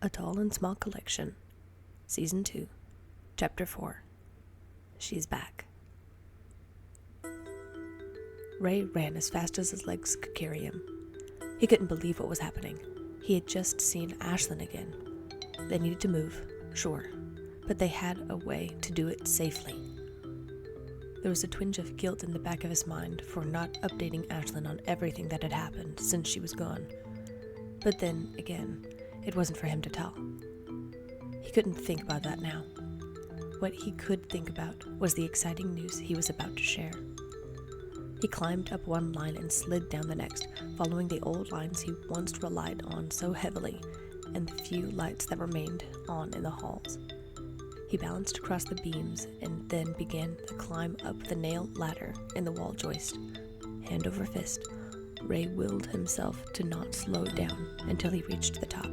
A Tall and Small Collection, Season 2, Chapter 4. She's Back. Ray ran as fast as his legs could carry him. He couldn't believe what was happening. He had just seen Ashlyn again. They needed to move, sure, but they had a way to do it safely. There was a twinge of guilt in the back of his mind for not updating Ashlyn on everything that had happened since she was gone. But then, again, it wasn't for him to tell. He couldn't think about that now. What he could think about was the exciting news he was about to share. He climbed up one line and slid down the next, following the old lines he once relied on so heavily and the few lights that remained on in the halls. He balanced across the beams and then began the climb up the nailed ladder in the wall joist. Hand over fist, Ray willed himself to not slow down until he reached the top.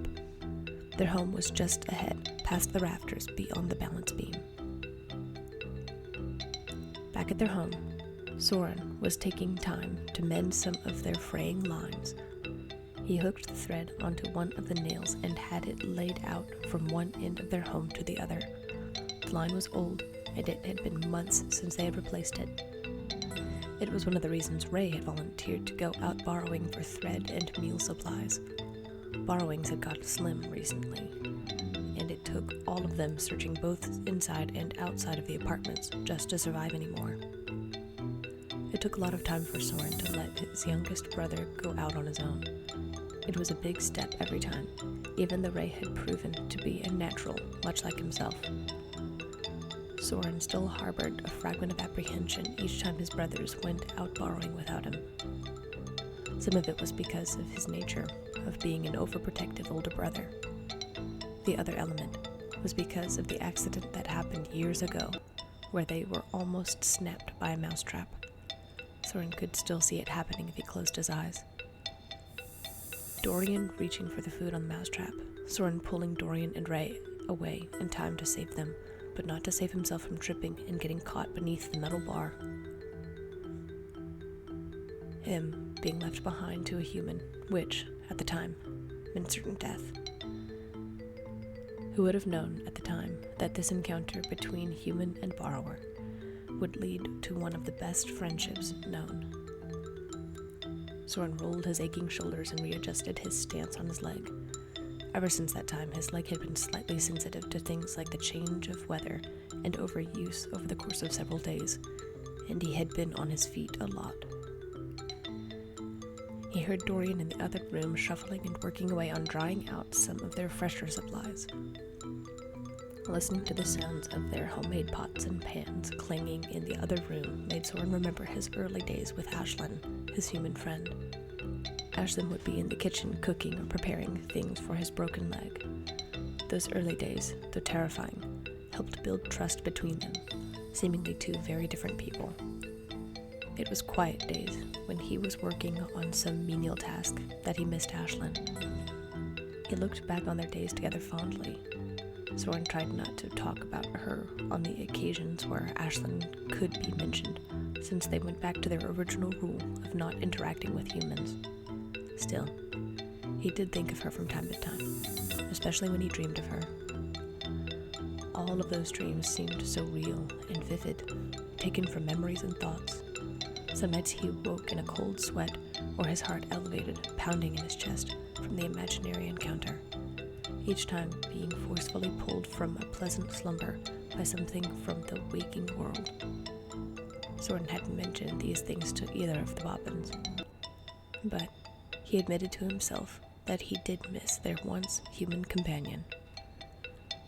Their home was just ahead, past the rafters beyond the balance beam. Back at their home, Soren was taking time to mend some of their fraying lines. He hooked the thread onto one of the nails and had it laid out from one end of their home to the other. The line was old, and it had been months since they had replaced it. It was one of the reasons Ray had volunteered to go out borrowing for thread and meal supplies. Borrowings had got slim recently, and it took all of them searching both inside and outside of the apartments just to survive anymore. It took a lot of time for Soren to let his youngest brother go out on his own. It was a big step every time, even though Ray had proven to be a natural, much like himself. Soren still harbored a fragment of apprehension each time his brothers went out borrowing without him. Some of it was because of his nature of being an overprotective older brother. The other element was because of the accident that happened years ago, where they were almost snapped by a mousetrap. Soren could still see it happening if he closed his eyes. Dorian reaching for the food on the mousetrap, Soren pulling Dorian and Ray away in time to save them, but not to save himself from tripping and getting caught beneath the metal bar. Him being left behind to a human, which, at the time, meant certain death. Who would have known at the time that this encounter between human and borrower would lead to one of the best friendships known? Soren rolled his aching shoulders and readjusted his stance on his leg. Ever since that time, his leg had been slightly sensitive to things like the change of weather and overuse over the course of several days, and he had been on his feet a lot. He heard Dorian in the other room shuffling and working away on drying out some of their fresher supplies. Listening to the sounds of their homemade pots and pans clanging in the other room made Soren remember his early days with Ashlyn, his human friend. Ashlyn would be in the kitchen cooking or preparing things for his broken leg. Those early days, though terrifying, helped build trust between them, seemingly two very different people. It was quiet days when he was working on some menial task that he missed Ashlyn. He looked back on their days together fondly. Soren tried not to talk about her on the occasions where Ashlyn could be mentioned, since they went back to their original rule of not interacting with humans. Still, he did think of her from time to time, especially when he dreamed of her. All of those dreams seemed so real and vivid, taken from memories and thoughts. Some nights he woke in a cold sweat, or his heart elevated, pounding in his chest from the imaginary encounter, each time being forcefully pulled from a pleasant slumber by something from the waking world. Soren hadn't mentioned these things to either of the Bobbins, but he admitted to himself that he did miss their once human companion.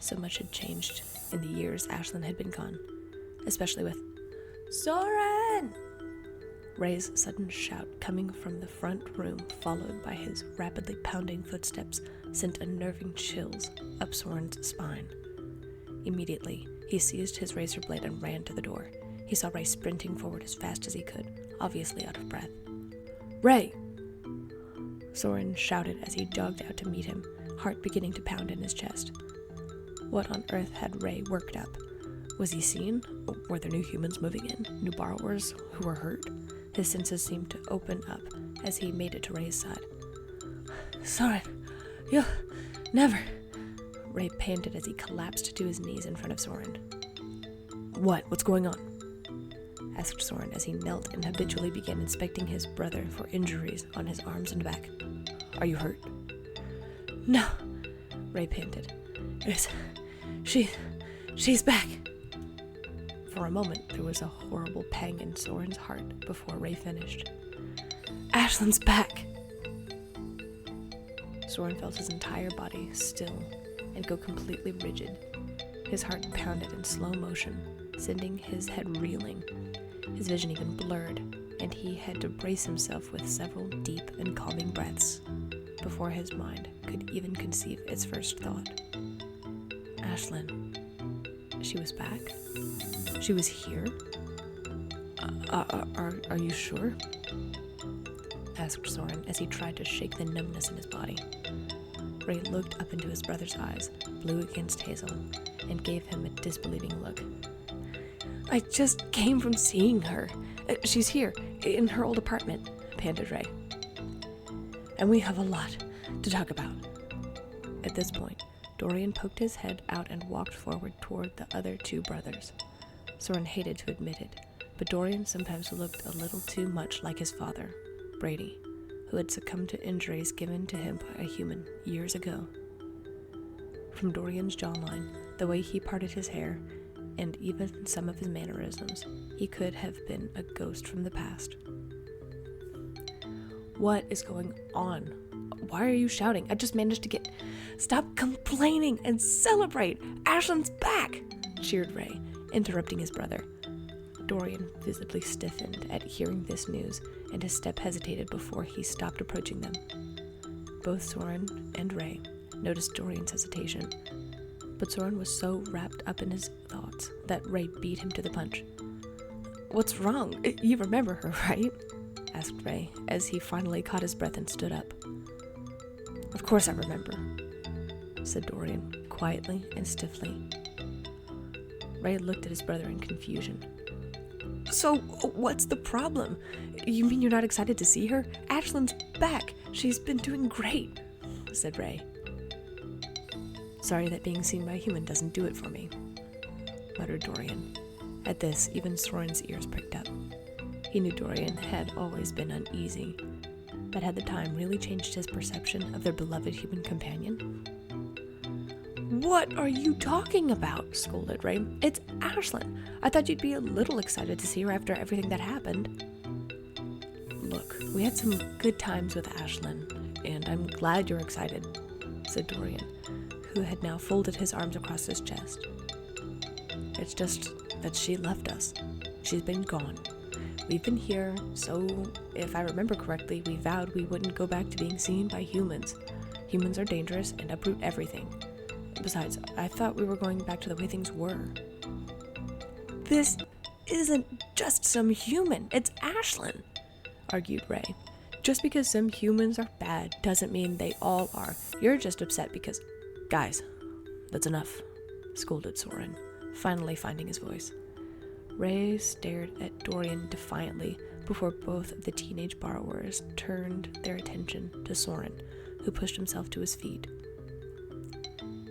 So much had changed in the years Ashlyn had been gone, especially with Soren! Ray's sudden shout coming from the front room, followed by his rapidly pounding footsteps, sent unnerving chills up Soren's spine. Immediately, he seized his razor blade and ran to the door. He saw Ray sprinting forward as fast as he could, obviously out of breath. "Ray!" Soren shouted as he jogged out to meet him, heart beginning to pound in his chest. What on earth had Ray worked up? Was he seen? Were there new humans moving in? New borrowers who were hurt? His senses seemed to open up as he made it to Ray's side. "Soren, you'll never Ray panted as he collapsed to his knees in front of Soren. What's going on? Asked Soren as he knelt and habitually began inspecting his brother for injuries on his arms and back. Are you hurt? No, Ray panted. She's back. For a moment, there was a horrible pang in Soren's heart before Ray finished. Ashlyn's back! Soren felt his entire body still and go completely rigid. His heart pounded in slow motion, sending his head reeling. His vision even blurred, and he had to brace himself with several deep and calming breaths before his mind could even conceive its first thought. Ashlyn. She was back? She was here? Are you sure? Asked Soren as he tried to shake the numbness in his body. Ray looked up into his brother's eyes, blue against hazel, and gave him a disbelieving look. I just came from seeing her. She's here, in her old apartment, panted Ray. And we have a lot to talk about. At this point, Dorian poked his head out and walked forward toward the other two brothers. Soren hated to admit it, but Dorian sometimes looked a little too much like his father, Brady, who had succumbed to injuries given to him by a human years ago. From Dorian's jawline, the way he parted his hair, and even some of his mannerisms, he could have been a ghost from the past. What is going on? Why are you shouting? I just managed to get... Stop complaining and celebrate! Ashlyn's back! Cheered Ray, interrupting his brother. Dorian visibly stiffened at hearing this news, and his step hesitated before he stopped approaching them. Both Soren and Ray noticed Dorian's hesitation, but Soren was so wrapped up in his thoughts that Ray beat him to the punch. What's wrong? You remember her, right? Asked Ray, as he finally caught his breath and stood up. Of course I remember, said Dorian, quietly and stiffly. Ray looked at his brother in confusion. So, what's the problem? You mean you're not excited to see her? Ashlyn's back. She's been doing great, said Ray. Sorry that being seen by a human doesn't do it for me, muttered Dorian. At this, even Soren's ears pricked up. He knew Dorian had always been uneasy, but had the time really changed his perception of their beloved human companion? What are you talking about? Scolded Ray. It's Ashlyn. I thought you'd be a little excited to see her after everything that happened. Look, we had some good times with Ashlyn, and I'm glad you're excited, said Dorian, who had now folded his arms across his chest. It's just that she left us. She's been gone. We've been here, so if I remember correctly, we vowed we wouldn't go back to being seen by humans. Humans are dangerous and uproot everything. Besides, I thought we were going back to the way things were. This isn't just some human, it's Ashlyn, argued Ray. Just because some humans are bad doesn't mean they all are. You're just upset because... Guys, that's enough, scolded Soren, finally finding his voice. Ray stared at Dorian defiantly before both of the teenage borrowers turned their attention to Soren, who pushed himself to his feet.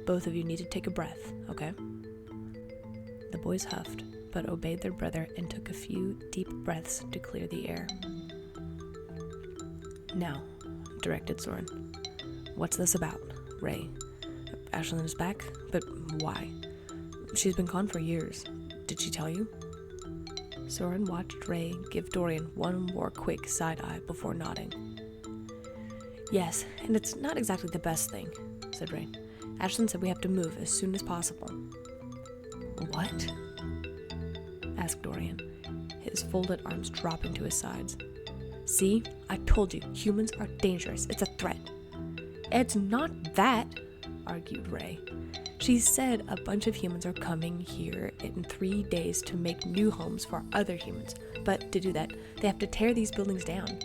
Both of you need to take a breath, okay? The boys huffed, but obeyed their brother and took a few deep breaths to clear the air. Now, directed Soren. What's this about, Ray? Ashlyn is back, but why? She's been gone for years. Did she tell you? Soren watched Ray give Dorian one more quick side-eye before nodding. Yes, and it's not exactly the best thing, said Ray. Ashlyn said we have to move as soon as possible. What? Asked Dorian, his folded arms dropping to his sides. See, I told you, humans are dangerous. It's a threat. It's not that, argued Ray. She said a bunch of humans are coming here in 3 days to make new homes for other humans. But to do that, they have to tear these buildings down.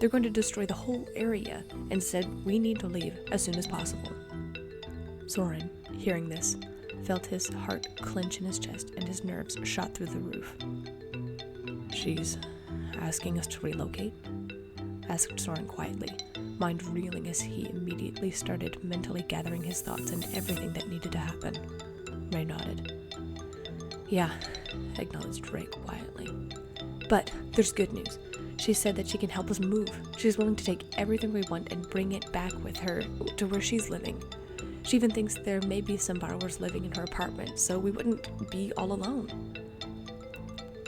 They're going to destroy the whole area and said we need to leave as soon as possible. Soren, hearing this, felt his heart clench in his chest and his nerves shot through the roof. She's asking us to relocate? asked Soren quietly, mind reeling as he immediately started mentally gathering his thoughts and everything that needed to happen. Ray nodded. Yeah, acknowledged Ray quietly. But there's good news. She said that she can help us move. She's willing to take everything we want and bring it back with her to where she's living. She even thinks there may be some borrowers living in her apartment, so we wouldn't be all alone.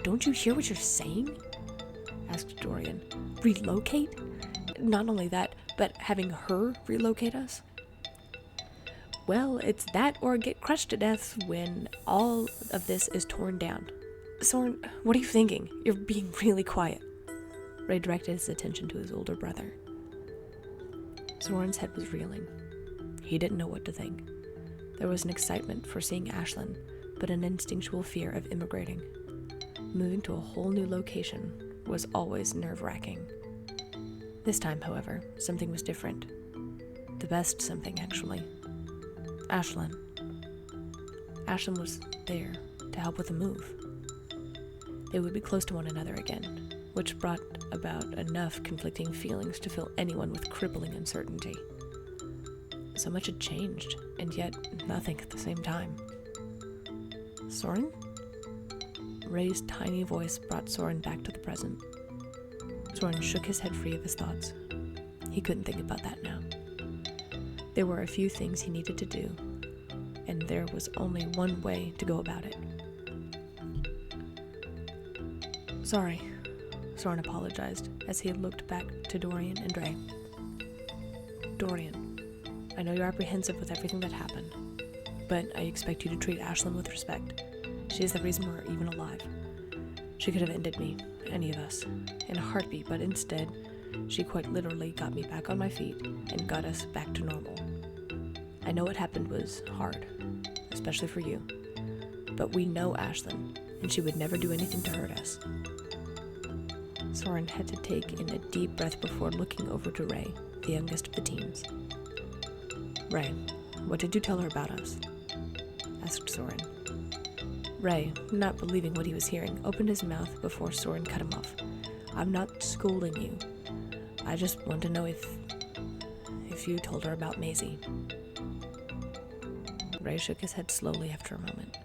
Don't you hear what you're saying? Asked Dorian. Relocate? Not only that, but having her relocate us? Well, it's that or get crushed to death when all of this is torn down. Soren, what are you thinking? You're being really quiet. Ray directed his attention to his older brother. Soren's head was reeling. He didn't know what to think. There was an excitement for seeing Ashlyn, but an instinctual fear of immigrating. Moving to a whole new location was always nerve-wracking. This time, however, something was different. The best something, actually. Ashlyn. Ashlyn was there to help with the move. They would be close to one another again, which brought about enough conflicting feelings to fill anyone with crippling uncertainty. So much had changed, and yet nothing at the same time. Soren? Ray's tiny voice brought Soren back to the present. Soren shook his head free of his thoughts. He couldn't think about that now. There were a few things he needed to do, and there was only one way to go about it. Sorry, Soren apologized as he looked back to Dorian and Ray. Dorian, I know you're apprehensive with everything that happened, but I expect you to treat Ashlyn with respect. She is the reason we're even alive. She could have ended me, any of us, in a heartbeat, but instead, she quite literally got me back on my feet and got us back to normal. I know what happened was hard, especially for you, but we know Ashlyn, and she would never do anything to hurt us. Soren had to take in a deep breath before looking over to Ray, the youngest of the teens. Ray, what did you tell her about us? Asked Soren. Ray, not believing what he was hearing, opened his mouth before Soren cut him off. I'm not scolding you. I just want to know if you told her about Maisie. Ray shook his head slowly after a moment.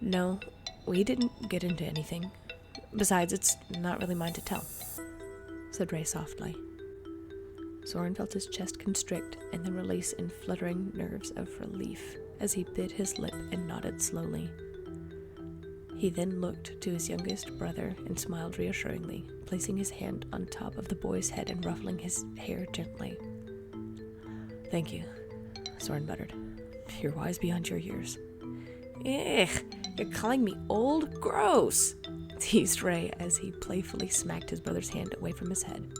No, we didn't get into anything. Besides, it's not really mine to tell, said Ray softly. Soren felt his chest constrict and then release in fluttering nerves of relief as he bit his lip and nodded slowly. He then looked to his youngest brother and smiled reassuringly, placing his hand on top of the boy's head and ruffling his hair gently. Thank you, Soren muttered. You're wise beyond your years. Ugh, you're calling me old? Gross, teased Ray as he playfully smacked his brother's hand away from his head.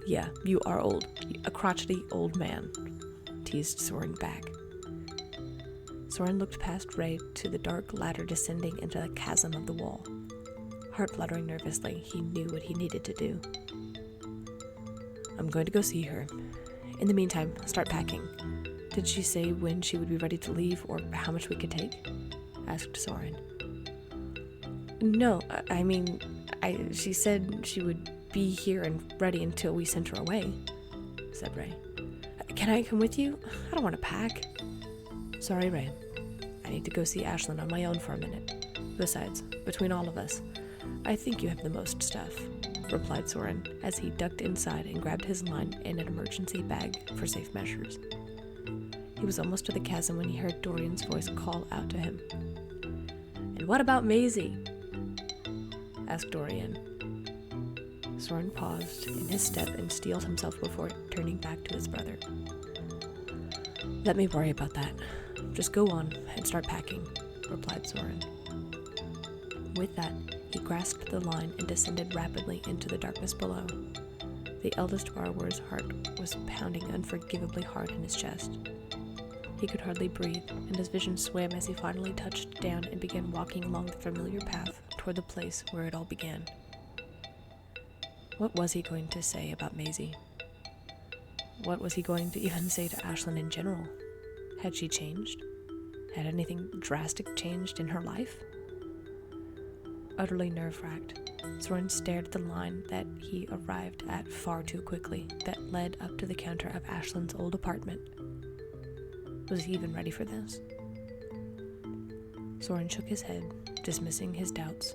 Yeah, you are old. A crotchety old man, teased Soren back. Soren looked past Ray to the dark ladder descending into the chasm of the wall. Heart fluttering nervously, he knew what he needed to do. I'm going to go see her. In the meantime, start packing. Did she say when she would be ready to leave or how much we could take? Asked Soren. No, she said she would be here and ready until we sent her away, said Ray. Can I come with you? I don't want to pack. Sorry, Ray. I need to go see Ashlyn on my own for a minute. Besides, between all of us, I think you have the most stuff, replied Soren as he ducked inside and grabbed his line and an emergency bag for safe measures. He was almost to the chasm when he heard Dorian's voice call out to him. And what about Maisie? Asked Dorian. Soren paused in his step and steeled himself before turning back to his brother. Let me worry about that. Just go on and start packing, replied Soren. With that, he grasped the line and descended rapidly into the darkness below. The eldest borrower's heart was pounding unforgivably hard in his chest. He could hardly breathe, and his vision swam as he finally touched down and began walking along the familiar path toward the place where it all began. What was he going to say about Maisie? What was he going to even say to Ashlyn in general? Had she changed? Had anything drastic changed in her life? Utterly nerve-wracked, Soren stared at the line that he arrived at far too quickly that led up to the counter of Ashlyn's old apartment. Was he even ready for this? Soren shook his head, dismissing his doubts.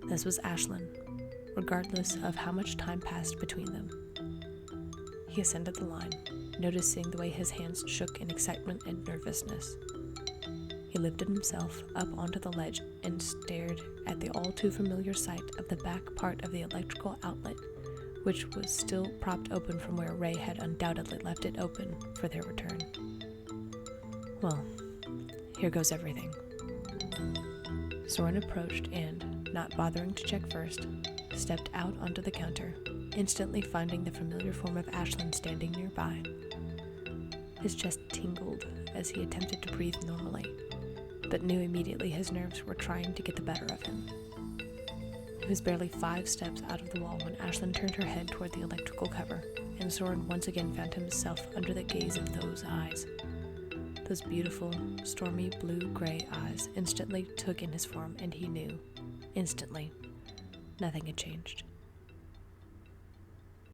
This was Ashlyn, regardless of how much time passed between them. He ascended the line, noticing the way his hands shook in excitement and nervousness. He lifted himself up onto the ledge and stared at the all-too-familiar sight of the back part of the electrical outlet, which was still propped open from where Ray had undoubtedly left it open for their return. Well, here goes everything. Soren approached and, not bothering to check first, stepped out onto the counter, instantly finding the familiar form of Ashlyn standing nearby. His chest tingled as he attempted to breathe normally, but knew immediately his nerves were trying to get the better of him. He was barely 5 steps out of the wall when Ashlyn turned her head toward the electrical cover, and Soren once again found himself under the gaze of those eyes. Those beautiful, stormy blue-gray eyes instantly took in his form, and he knew, instantly, nothing had changed.